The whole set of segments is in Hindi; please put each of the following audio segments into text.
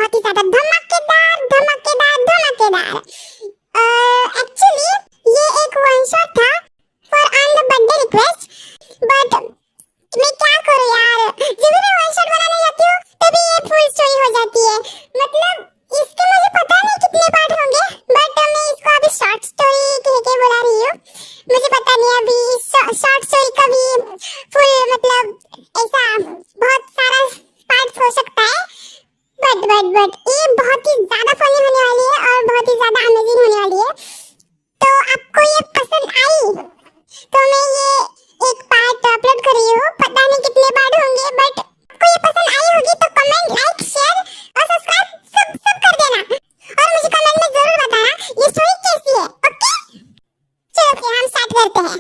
बहुत ही ज्यादा धमाकेदार धमाकेदार धमाकेदार। एक्चुअली ये एक वन शॉट था for on the birthday request, but मैं क्या करूं यार, जब भी मैं वन शॉट बनाने जाती हूँ तभी ये फुल स्टोरी हो जाती है। मतलब इसके मुझे पता नहीं कितने पार्ट होंगे, बट मैं इसको अभी शॉर्ट स्टोरी कह के बुला रही हूँ। मुझे पता नहीं अभी शॉर्ट स्टोरी का भी फुल मतलब ऐसा बहुत सारा पार्ट हो सकता है, बट ये बहुत ही ज्यादा फनी होने वाली है और बहुत ही ज्यादा अमेजिंग होने वाली है। तो आपको ये पसंद आई तो मैं ये एक पार्ट अपलोड कर रही हूँ, पता नहीं कितने पार्ट होंगे, बट आपको ये पसंद आई होगी तो कमेंट, लाइक, शेयर और सब्सक्राइब सब कर देना और मुझे कमेंट में जरूर बताना ये स्टोरी कैसी है। ओके, चलो फिर हम स्टार्ट करते हैं।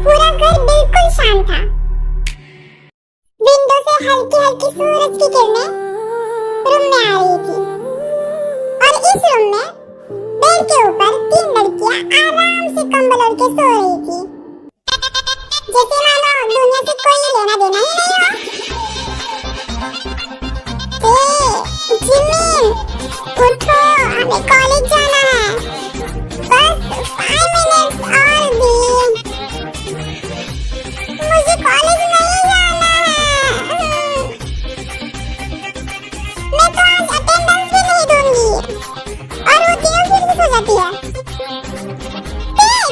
पूरा घर बिल्कुल शांत था। विंडो से हल्की हल्की सूरज की किरणें रूम में आ रही थी और इस रूम में बेड के ऊपर 3 लड़कियां आराम से कंबल ओढ़ के सो रही थी, जैसे मानो दुनिया से कोई लेना देना ही नहीं हो। जिमिन उठो, हमें कॉलेज जाना है, बस 5 मिनट्स और भी, मुझे कॉलेज नहीं जाना है। मैं तो आज अटेंडेंस भी नहीं दूंगी। और वो तीनों फिर से सो जाती है।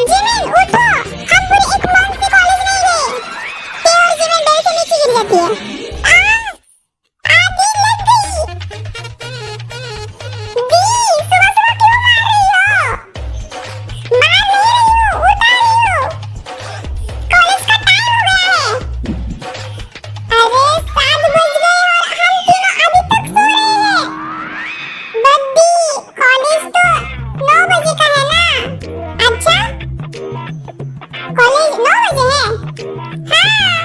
जिमिन उठो, हम पूरे 1 मंथ से कॉलेज नहीं गए। और जिमिन बेड से नीचे गिर जाती है। आधी लग गई। दी, सुबह सुबह क्यों मार रही हो? मार नहीं रही हूँ, उठा रही हूँ। कॉलेज का टाइम हो गया है। अरे 7 बज गए और हम तीनों अभी तक सो रहे हैं। बद्दी, कॉलेज तो 9 बजे का है ना? अच्छा, कॉलेज 9 बजे है? हाँ।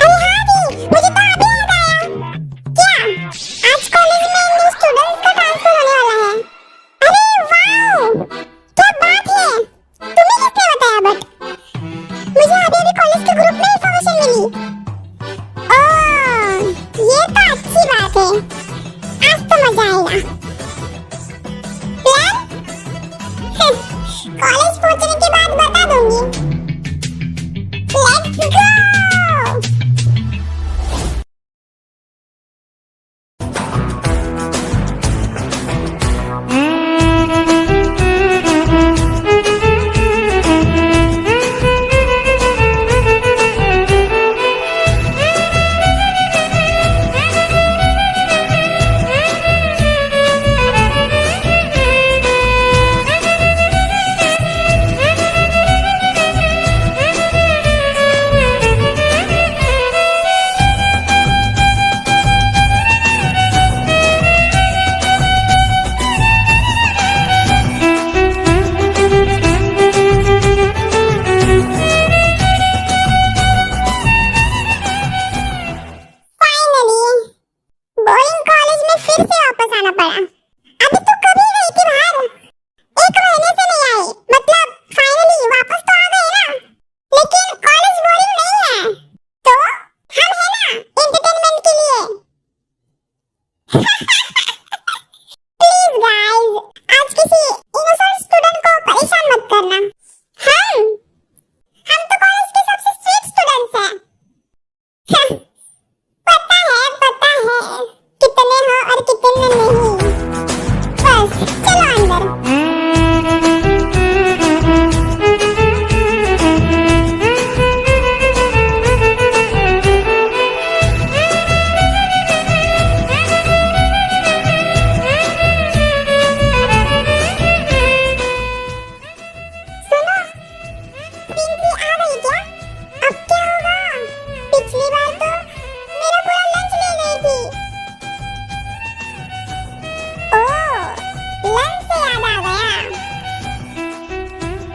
अरे हाँ दी, मुझे पिंकी आ गई क्या? अब क्या होगा? पिछली बार तो मेरा पूरा लंच ले गई थी। ओह, लंच से याद आ गया।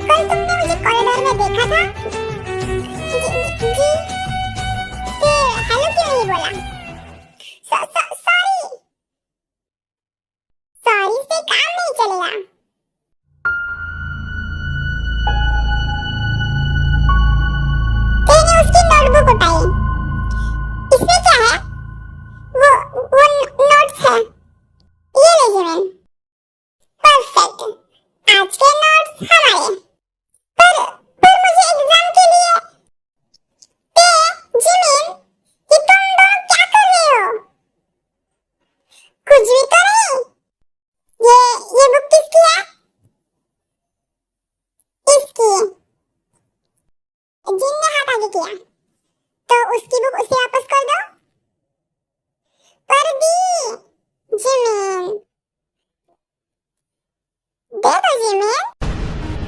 कल तुमने मुझे कॉरिडोर में देखा था? जी, हेलो क्यों नहीं बोला? सॉरी से काम नहीं चलेगा। मैंने उसकी नोटबुक उठाई। इसमें क्या है? वो नोट्स है। ये ले जिमिन। परफेक्ट। आज के नोट्स हमारे। पर मुझे एग्जाम के लिए जिमिन, ये तुम दोनों क्या कर रहे हो? कुछ भी तो नहीं। ये बुक किसकी है? इसकी। जिन ने हाथ आगे किया तो उसकी बुक उसे वापस कर दो। पर दी जिमिन, दे दो जिमिन।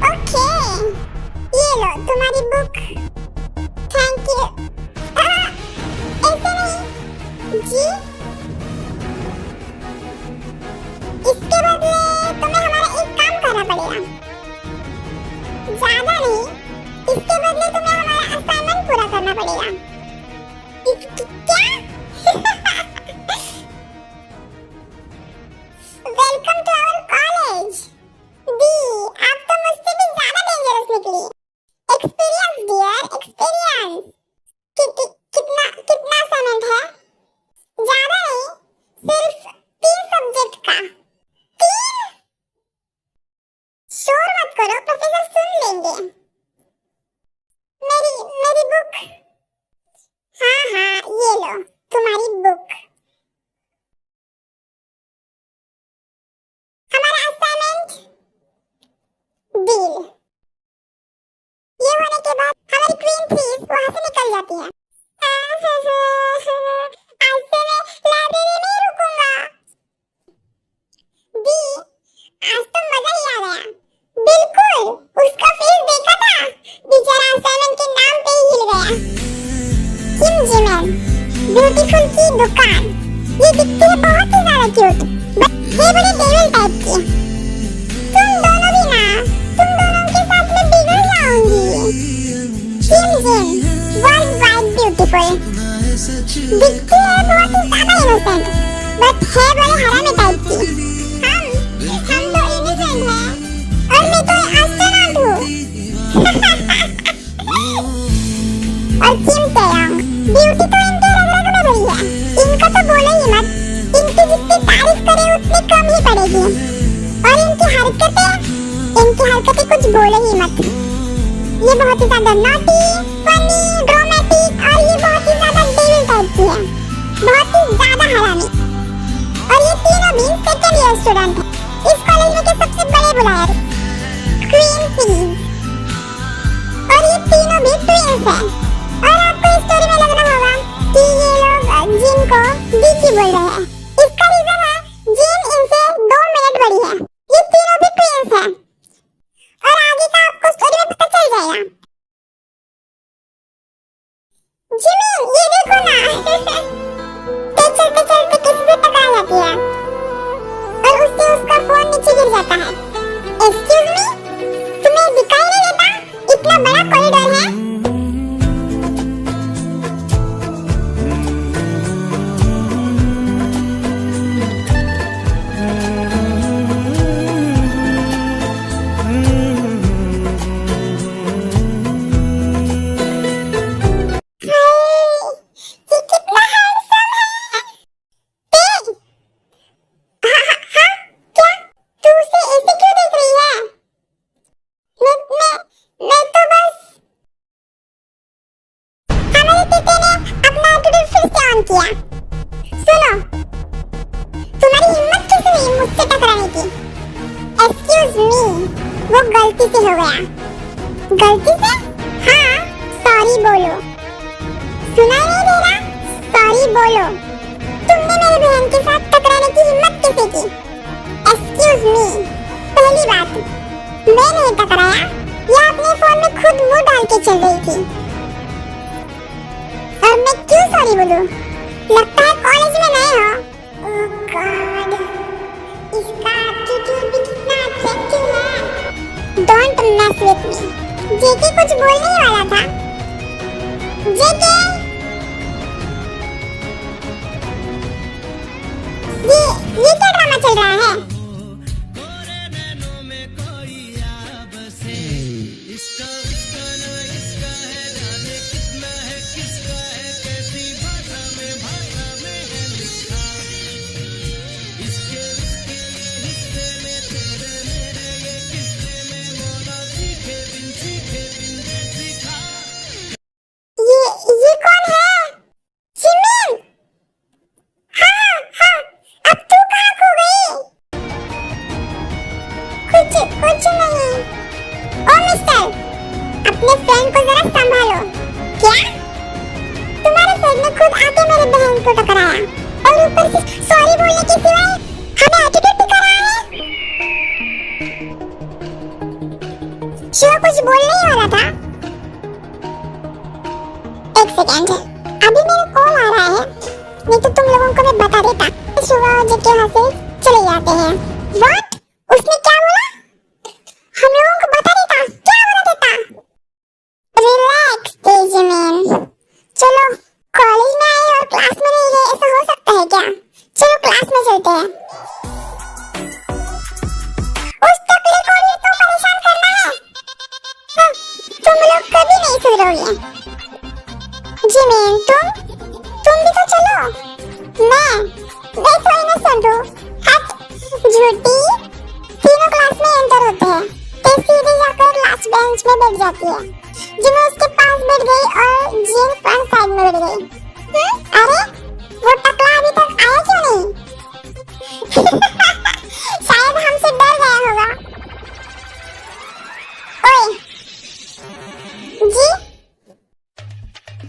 ओके, ये लो तुम्हारी बुक। Thank you. ऐसे नहीं जी, इसके बदले तुम्हें हमारा एक काम करना पड़ेगा। ज्यादा नहीं, इसके बदले तुम्हें हमारा असाइनमेंट पूरा करना पड़ेगा। क्या? Welcome to our college. दी, आप तो मुझसे भी ज्यादा डेंजरस निकली। Experience dear, experience. कितना असाइनमेंट है? ज्यादा नहीं, सिर्फ 3 सब्जेक्ट का। 3? शोर मत करो, प्रोफेसर सुन लेंगे। मेरी बुक। हाँ, ये लो तुम्हारी बुक। हमारा असाइनमेंट डील। ये होने के बाद हमारी क्वीन थीफ वहां से निकल जाती है। आज से मैं लाइब्रेरी में ही रुकूंगा। दी, आज तो मजा ही आ गया। बिल्कुल, उसका फेस देखा था? बेचारा असाइनमेंट के नाम पे ही हिल गया। किम जिमिन, ब्यूटीफुल की दुकान। ये दिखती है बहुत ही ज्यादा क्यूट, बट है बड़ी डेविल टाइप की। तुम दोनों भी ना, तुम दोनों के साथ में बिगड़ जाऊंगी। किम जिन, वर्ल्ड वाइड ब्यूटीफुल। दिखती है बहुत ही ज्यादा इनोसेंट, बट है बड़े हरामी टाइप की। हम तो इनोसेंट हैं, और मैं तो एस्ट्रोनॉट हूँ। और किम तेयंग, ब्यूटी तो इनके रग-रग में भरी है। इनका तो बोलो ही मत। इनकी जितनी तारीफ करे उतनी कम ही पड़ेगी। और इनकी हरकतें कुछ बोलो ही मत। ये बहुत ही ज्यादा नॉटी, फनी, ड्रामेटिक, और ये बहुत ही ज्यादा डेविल टाइप की है। बहुत ही ज्यादा हरामी। और ये तीनों भी सेकंड ईयर स्टूडेंट हैं। इस कॉलेज में के सबसे बड़े बुलायर, क्वीन थीफ। और ये तीनों भी ट्विंस हैं। और आपको इस स्टोरी में लगना होगा कि ये लोग जिन को डीकी बोल रहे हैं। इसका रीजन है जिन इनसे 2 मिनट बड़ी है। ये तीनों भी ट्विंस हैं। और आगे का आपको स्टोरी में पता चल जाएगा। जिमिन, ये देखो ना। चलते चलते किसी से टकरा जाती है और उससे उसका फोन नीचे गिर जाता है। एक्सक्यूज मी, तुम्हें दिखाई नहीं देता? इतना बड़ा कॉरिडोर है। किया। सुनो, तुम्हारी हिम्मत कैसे हुई मुझसे टकराने की? एक्सक्यूज मी, वो गलती से हो गया। गलती से? हाँ, सॉरी बोलो। सुनाई नहीं दे रहा? सॉरी बोलो। तुमने मेरी बहन के साथ टकराने की हिम्मत कैसे की? एक्सक्यूज मी, पहली बात, मैं नहीं टकराया, ये आपने फोन में खुद मुंह डाल लेके चल रही थी। और मैं क्यों सॉरी बोलूं? लगता है कॉलेज में नए हो। ओह गॉड, इसका एटीट्यूड भी कितना अट्रैक्टिव है। Don't mess with me. JK कुछ बोलने ही वाला था। जेके, ये क्या ड्रामा चल रहा है? ये कौन है? जिमिन! हाँ हाँ, अब तू कहाँ खो गई? कुछ नहीं। ओ मिस्टर, अपने फ्रेंड को जरा संभालो। क्या? तुम्हारे फ्रेंड ने खुद आके मेरे बहन को टकराया और ऊपर से सॉरी बोलने के सिवाय हमें एटीट्यूड दिखा रहा है। शिवा कुछ बोलने ही वाला था। एक सेकेंड, अभी मेरा कॉल आ रहा है, नहीं तो तुम लोगों को मैं बता देता। शिवा और जेके यहाँ से चले जाते हैं। व्हाट? उसने क्या बोला? हम लोगों को बता देता? क्या बता देता? रिलैक्स तेजमीन, चलो कॉलेज में आए और क्लास में नहीं गए, ऐसा हो सकता है क्या? चलो क्लास में चलते हैं। उस टकले को भी तो परेशान करना है। हाँ, तुम लोग कभी नहीं सुधरोगे। जिमिन, तुम भी तो चलो। मैं कोई ना सुनूं। हट, झूठी। तीनों क्लास में एंटर होते हैं, ते सीधे जाकर लास्ट बेंच में बैठ जाती है। जिमिन उसके पास बैठ गई और जीन फ्रंट साइड में बैठ गई। अरे, वो टकला अभी तक आया क्यों नहीं? शायद हमसे डर गया होगा। ओए, जी,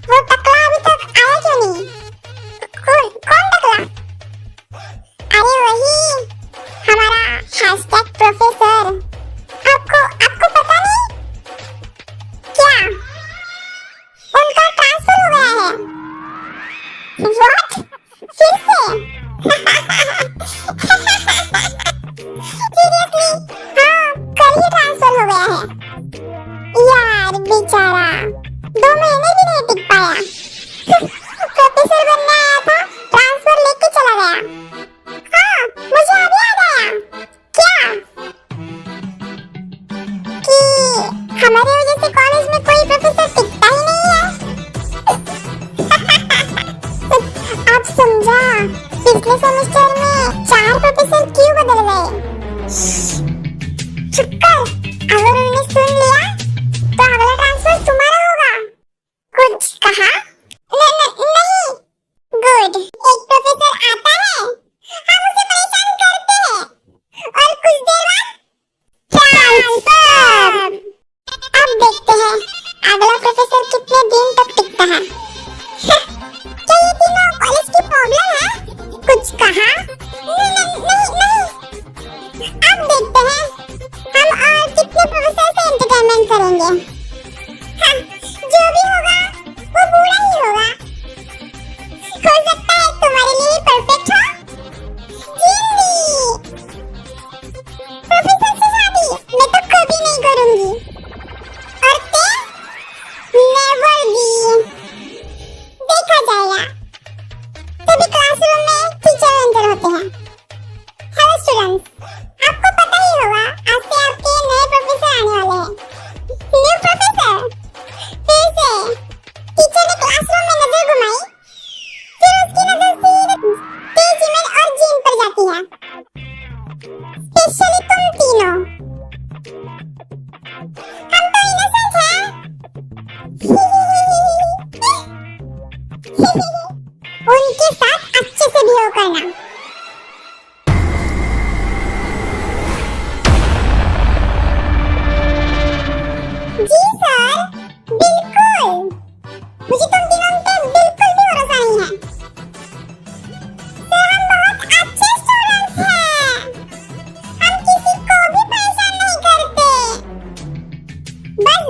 वो टकला अभी तक आया क्यों नहीं? कौन टकला? अरे वही, हमारा हैशटैग प्रोफेसर। आपको पता नहीं क्या? उनका ट्रांसफर हो गया है। व्हाट? फिर से? सीरियसली? हाँ, कल ही ट्रांसफर हो गया है। यार बेचारा 2 महीने भी नहीं टिक पाया। प्रोफेसर बनने आया था, ट्रांसफर लेके चला गया। हाँ, मुझे अभी याद आया। क्या? कि हमारे वजह से कॉलेज में कोई प्रोफेसर टिकता ही नहीं है। अब समझा, पिछले सेमेस्टर में 4 प्रोफेसर क्यों बदल गए। चुप कर, अगर उन्होंने सुन लिया तो अगला ट्रांसफर तुम्हारा होगा। कुछ कहा? नहीं। गुड, एक प्रोफेसर आता है, हम उसे परेशान करते हैं और कुछ देर बाद ट्रांसफर। अब देखते हैं अगला प्रोफेसर कितने दिन तक टिकता है। क्या ये तीनों कॉलेज की प्रॉब्लम है? कुछ कहा? नहीं। अब देखते हैं हम और कितने प्रोफेसर से एंटरटेनमेंट करेंगे। हाँ, जो भी होगा वो बुरा ही होगा। हो सकता है तुम्हारे लिए परफेक्ट हो। जिंदी, प्रोफेसर से शादी मैं तो कभी नहीं करूंगी। और ते नेवर भी। देखा जाएगा। तभी क्लासरूम में टीचर एंटर होते हैं। हेलो स्टूडेंट्स, आपको पता ही होगा आज से आपके नए प्रोफेसर आने वाले हैं। New professor. फिर से टीचर ने क्लासरूम में नजर घुमाई, फिर उसकी नजर सीधे तेजमीन और जीन पर जाती है। स्पेशली तुम तीनों। हम तो इनोसेंट हैं। उनके साथ अच्छे से बिहेव करना। जी सर, बिल्कुल। मुझे तुम तीनों पे बिल्कुल भी भरोसा नहीं है। सर, हम बहुत अच्छे स्टूडेंट्स हैं। हम किसी को भी परेशान नहीं करते। बस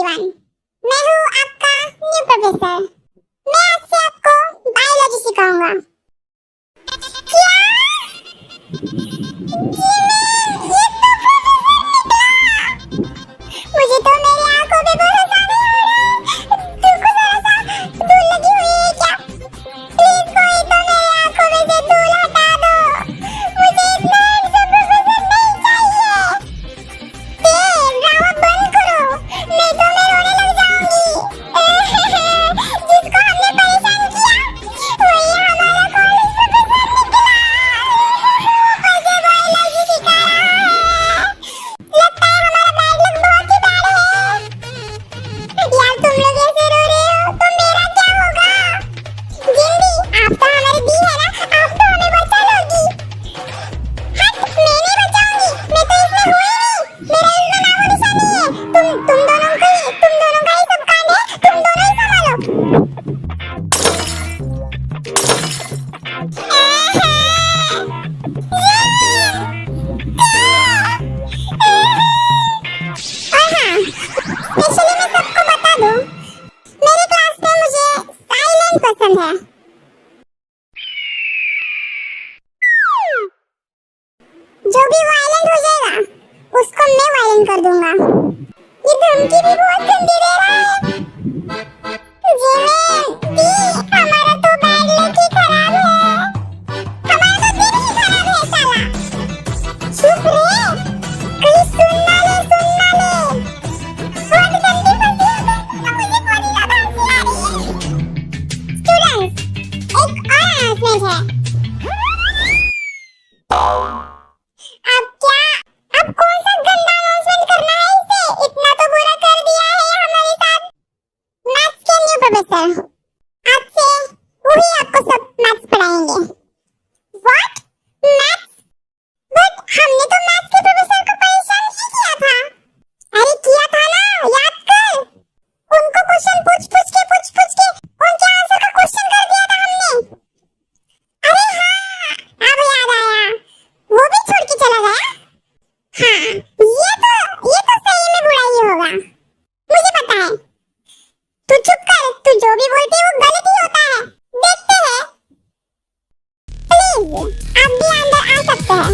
एवरीवन, मैं हूँ आपका न्यू प्रोफेसर। मैं आज से आपको बायोलॉजी सिखाऊंगा। क्या? ये तो प्रोफेसर निकला। मुझे तो मेरी आंखों पे भरोसा नहीं हो रहा है। तुमको जरा सा धूल लगी हुई है क्या? प्लीज कोई तो मेरी आंखों में से धूल हटा दो। मुझे इतना हैंडसम प्रोफेसर नहीं चाहिए। ड्रामा बंद करो, नहीं तो मैं रोने लग जाऊंगी। जिसको हमने परेशान किया वही हमारा कॉलेज प्रोफेसर निकला। मुझे बायोलॉजी सिखा रहा है। लगता है हमारा बैड लक बहुत ही बैड है। यार तुम लोग ऐसे रो रहे हो तो मेरा क्या होगा? जिंदी, आप तो हमारी दी है ना, आप तो हमें बचा लोगी। हट, मैं नहीं बचाऊंगी, मैं तो इसमें हुई नहीं। मेरा इसमें नामो निशान नहीं है। तुम दोनों का ही सब कांड है। तुम दोनों ही संभालो। और हाँ, स्पेशली मैं सबको बता दूं, मेरी क्लास में मुझे साइलेंट पसंद है। जो भी वायलेंट हो जाएगा उसको मैं वायलेंट कर दूंगा। ये धमकी भी बहुत गंदी दे रहा है। जिमिन दी, हमारा तो बैड लक ही खराब है। हमारा तो दिल ही खराब है साला। चुप रहे, कहीं सुन ना ले। बहुत गंदी फंसी हो तुम, मुझे बहुत ज्यादा हंसी आ रही है। स्टूडेंट्स, एक और अनाउंसमेंट है। अब कौन सा गंदा अनाउंसमेंट करना है इसे? इतना तो बुरा कर दिया है हमारे साथ मैथ्स के न्यू प्रोफेसर। आज से वही आपको सब मैथ्स पढ़ाएंगे। व्हाट? मैथ्स? बट हमने तो मैथ्स के प्रोफेसर को परेशान ही किया था। अरे किया था ना, याद कर। उनको क्वेश्चन पूछ पूछ के उनके आंसर का क्वेश्चन कर दिया था हमने। अरे हाँ, अब याद आया, वो भी छोड़ के चला गया। हाँ, ये तो सही में बुराई होगा, मुझे पता है। तू चुप कर, तू जो भी बोलती है वो गलत ही होता है। देखते हैं। प्लीज आप भी अंदर आ सकते हैं।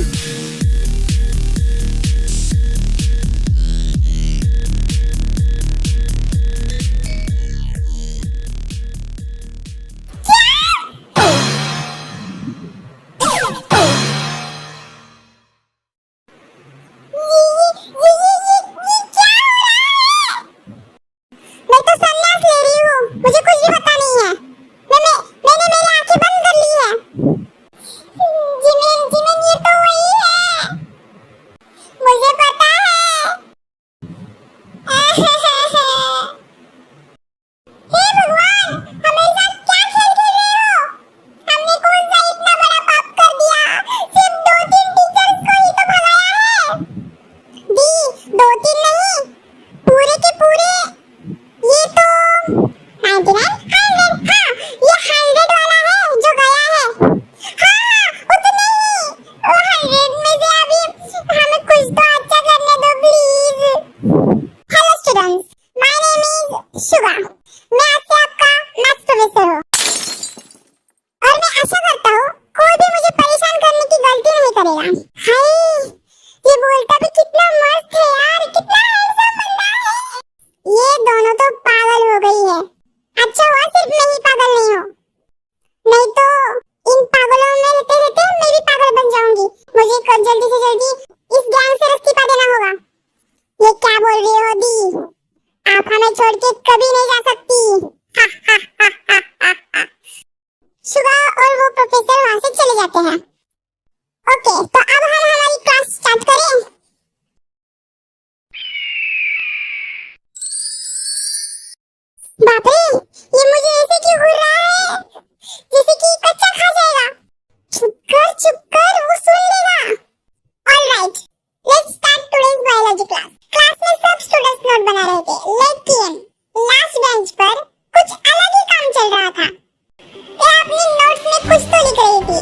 मैं तो संन्यास ले रही हूँ, मुझे कुछ भी पता नहीं है। मैंने मेरी आंखें बंद कर ली है। जिमिन ये तो वही है, मुझे पता है। हे भगवान, हमारे साथ क्या खेल खेल रहे हो? हमने कौन सा इतना बड़ा पाप कर दिया? सिर्फ 2-3 टीचर्स को ही तो भगाया है। दी, 2-3 नहीं, पूरे के पूरे। ये तो 99, 100, हाँ, ये 100 वाला है जो गया है। हाँ, उतने ही। 100 में से अभी हमें कुछ तो अच्छा करने दो please. Hello students, my name is Suga. मैं आज से आपका मैथ्स प्रोफेसर हूँ और मैं आशा करता हूँ कोई भी मुझे परेशान करने की गलती नहीं करेगा। हाय, ये बोलता भी कितना मस्त है यार, कितना हैंडसम बंदा है। ये दोनों तो पागल हो गई है। अच्छा हुआ सिर्फ मैं ही पागल नहीं हूँ, नहीं तो इन पागलों में रहते रहते मैं भी पागल बन जाऊंगी। मुझे जल्दी से जल्दी इस गैंग से इस्तीफा देना होगा। ये क्या बोल रही हो दी? आप हमें छोड़ के कभी नहीं जा सकती। हा हा हा हा हा हा। शुगा और वो प्रोफेसर वहां से चले जाते हैं। ओके, तो अब हम हमारी क्लास स्टार्ट करें। बाप रे, ये मुझे ऐसे क्यों घूर रहा है जैसे कि कच्चा खा जाएगा। चुप कर, वो सुन लेगा। Alright, let's start today's biology class. Class में सब स्टूडेंट्स नोट बना रहे थे, लेकिन लास्ट बेंच पर कुछ अलग ही काम चल रहा था। ये अपनी नोट्स में कुछ तो लिख रही थी।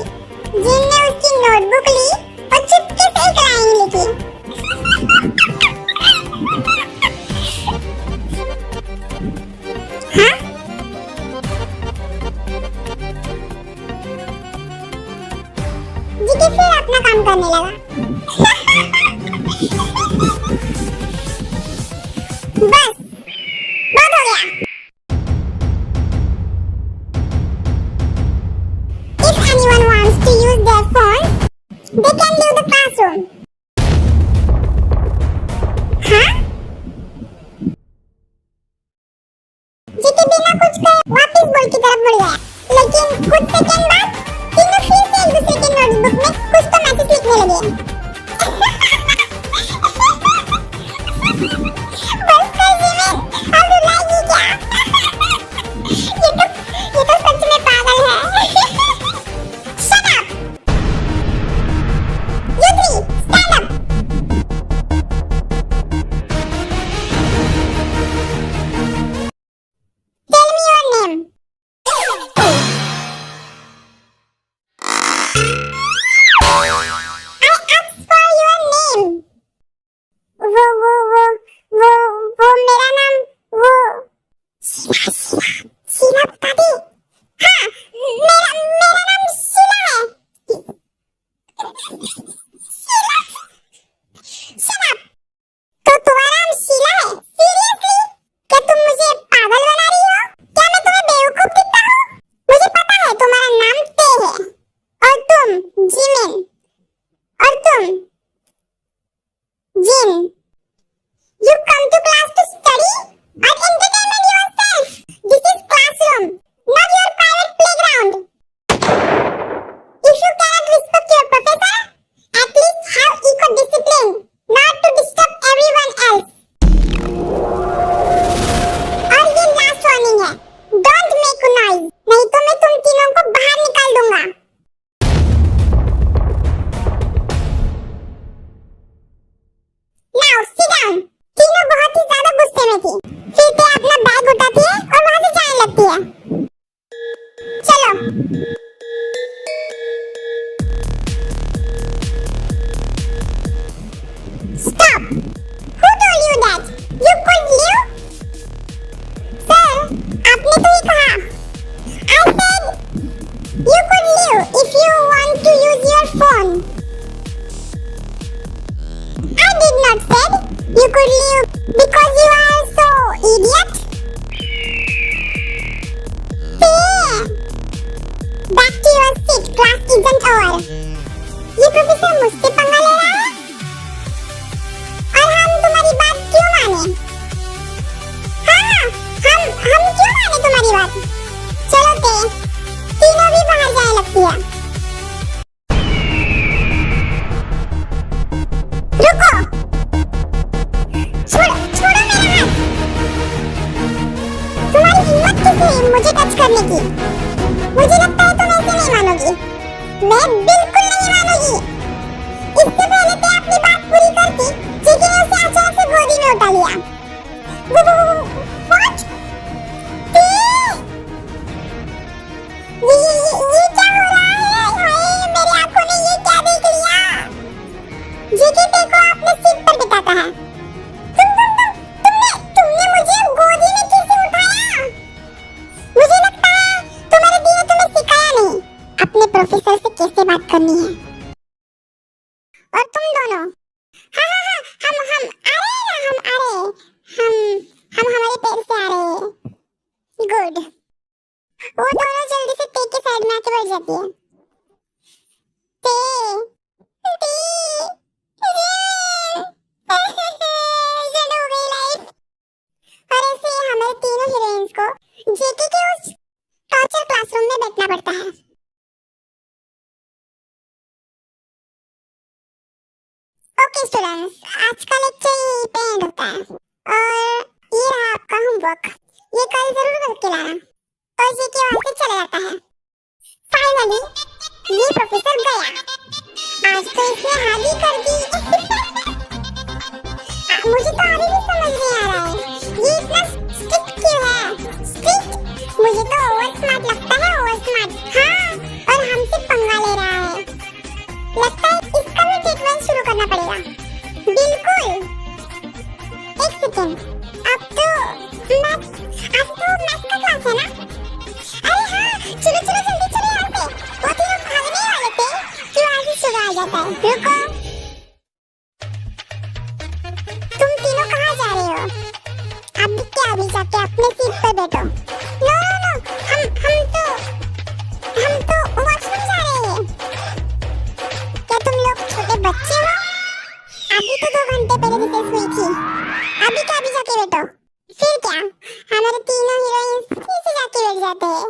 जिन ने उसकी नोटबुक ली और चुपके से एक लाइन लिखी। करने लगा। बस बहुत हो गया। If anyone wants to use their phone, they can leave the classroom. हाँ? जीके बिना कुछ कहे वापस बोर्ड की तरफ मुड़ गया, लेकिन कुछ सेकंड बाद तीनों फिर से एक दूसरे के नोटबुक में कुछ तो मैसेज लिखने लगे। बस कर जीवन, अब रुलाएगी क्या? ये तो सच में पागल है। Shut up! You three, stand up! Tell me your name. I asked for your name. वो मेरा नाम वो शीला बता दे। हाँ, मेरा नाम शीला है। शीला? Shut up! तो तुम्हारा नाम शीला है? Seriously? क्या तुम मुझे पागल बना रही हो? क्या मैं तुम्हें बेवकूफ दिखता हूँ? मुझे पता है तुम्हारा नाम ते है और तुम जिमिन और तुम जिन। You come to class to study or entertainment yourself. This is classroom, not your private playground. If you cannot respect your professor, at least have equal discipline, not to disturb everyone else. और ये last warning है, don't make noise, नहीं तो मैं तुम तीनों को बाहर निकाल दूंगा। Now sit down. तीनों बहुत ही ज्यादा गुस्से में थी। फिर ते अपना बैग उठाती है और वहां से जाने लगती है। चलो। Stop. Who told you that? You could leave? Sir, आपने तो ही कहा। I said you could leave if you want to use your phone. I did not said you could leave because you are so idiot. Hey, back to your seat. Class isn't over. ये प्रोफेसर मुझसे पंगा ले रहा है और हम तुम्हारी बात क्यों माने? हाँ, हम क्यों माने तुम्हारी बात? चलो ते, तीनों भी बाहर जाने लगती है। रुको! छोड़ो मेरा हाथ! तुम्हारी हिम्मत किसने मुझे टच करने की? मुझे लगता है तुम ऐसे नहीं मानोगी। मैं बिल्कुल नहीं मानूंगी। इससे पहले तो अपनी बात पूरी करती, जीके ने उसे अचानक से गोदी में उठा लिया। What? ये क्या हो रहा है? हाय, मेरी आंखों ने ये क्या देख लिया? जीके देखो अपने सीट पर बिठाता है। तुमने मुझे गोदी में कैसे उठाया? मुझे लगता है तुम्हारे दी ने तुम्हें सिखाया नहीं अपने प्रोफेसर से कैसे बात करनी है। और तुम दोनों, हाँ, हम आ रहे हैं। हम हमारे पैर से आ रहे हैं। गुड। वो दोनों जल्दी से ते के साइड में आके बैठ जाती है। और ऐसे हमारे तीनों हीरोइंस को जेके के उस टॉर्चर क्लासरूम में बैठना पड़ता है। ओके स्टूडेंट्स, आज का लेक्चर यहीं पे एंड होता है और ये रहा आपका होमवर्क। ये कल जरूर करके लाना। और जेके वहां से चला जाता है। फाइनली ये प्रोफेसर गया। आज तो इसने हादी कर दी। मुझे तो अभी भी समझ नहीं आ रहा है ये इतना स्ट्रिक्ट क्यों है। स्ट्रिक्ट? मुझे तो ओवर स्मार्ट लगता है, ओवर स्मार्ट। हाँ, और हमसे पंगा ले रहा है। लगता है इसका भी ट्रीटमेंट शुरू करना पड़ेगा। बिल्कुल। एक सेकंड, अब तो मैथ का क्लास है ना? अरे हाँ, चलो जल्दी चलो यहाँ से। वो तीनों भागने वाले थे कि वहाँ से सुबह आ जाता है। रुको। अपने सीट पर बैठो। नो नो नो, हम तो वॉशरूम जा रहे हैं। क्या तुम लोग छोटे बच्चे हो? अभी तो 2 घंटे पहले रिसेस हुई थी, अभी क्या अभी जाके बैठो? फिर क्या, हमारे तीनों हीरोइंस फिर से जाके बैठ जाते हैं।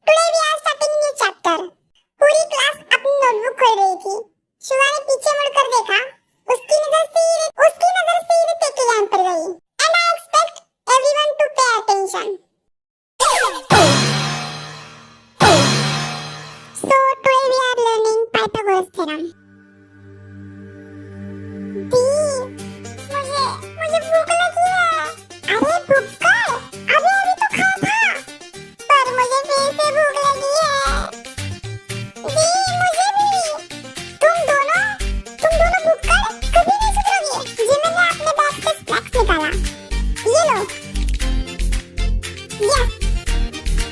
Today we are starting new chapter. पूरी क्लास अपनी नोटबुक खोल रही थी। शुआ ने पीछे मुड़कर देखा, उसकी नजर सीधे टेकी लाइन पर गई। And I expect everyone to pay attention. So today we are learning Pythagoras theorem. दी, मुझे भूख लगी है। अरे भूख कर, अभी तो खाया था, पर मुझे फिर से भूख लगी है। दी, मुझे भी। तुम दोनों भूख कर कभी नहीं सुधरोगे। जी मैंने अपने बैग से स्नैक्स निकाला, ये लो। Yes,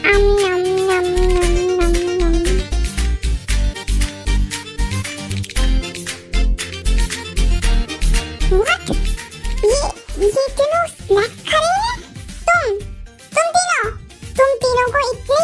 num num num num num. What? ये तीनों स्नैक्स खा रहे हैं? तुम तीनों को इतने